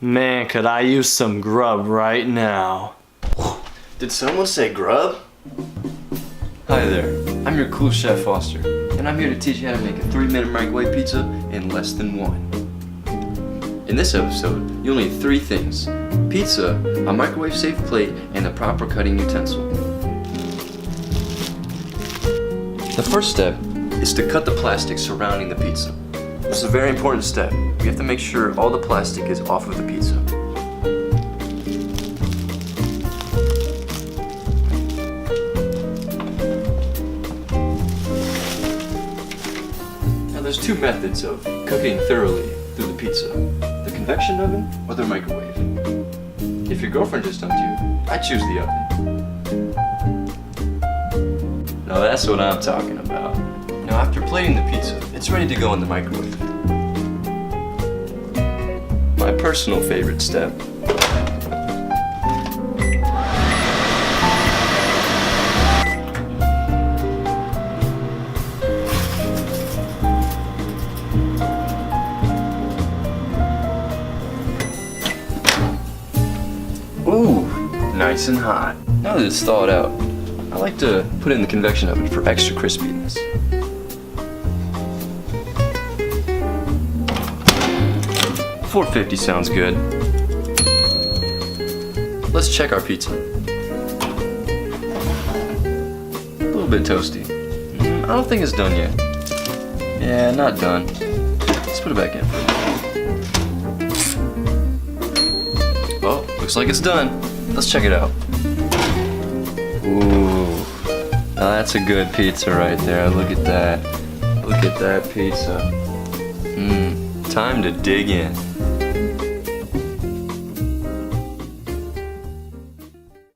Man, could I use some grub right now? Did someone say grub? Hi there, I'm your cool chef Foster, and I'm here to teach you how to make a 3-minute microwave pizza in less than 1. In this episode, you'll need 3 things: pizza, a microwave safe plate, and the proper cutting utensil. The first step is to cut the plastic surrounding the pizza. This is a very important step. We have to make sure all the plastic is off of the pizza. Now there's 2 methods of cooking thoroughly through the pizza: the convection oven or the microwave. If your girlfriend just dumped you, I choose the oven. Now that's what I'm talking about. Now after plating the pizza, it's ready to go in the microwave. My personal favorite step. Ooh, nice and hot. Now that it's thawed out, I like to put it in the convection oven for extra crispiness. $450 sounds good. Let's check our pizza. A little bit toasty. I don't think it's done yet. Yeah, not done. Let's put it back in. Oh, looks like it's done. Let's check it out. Ooh, now that's a good pizza right there. Look at that. Look at that pizza. Time to dig in.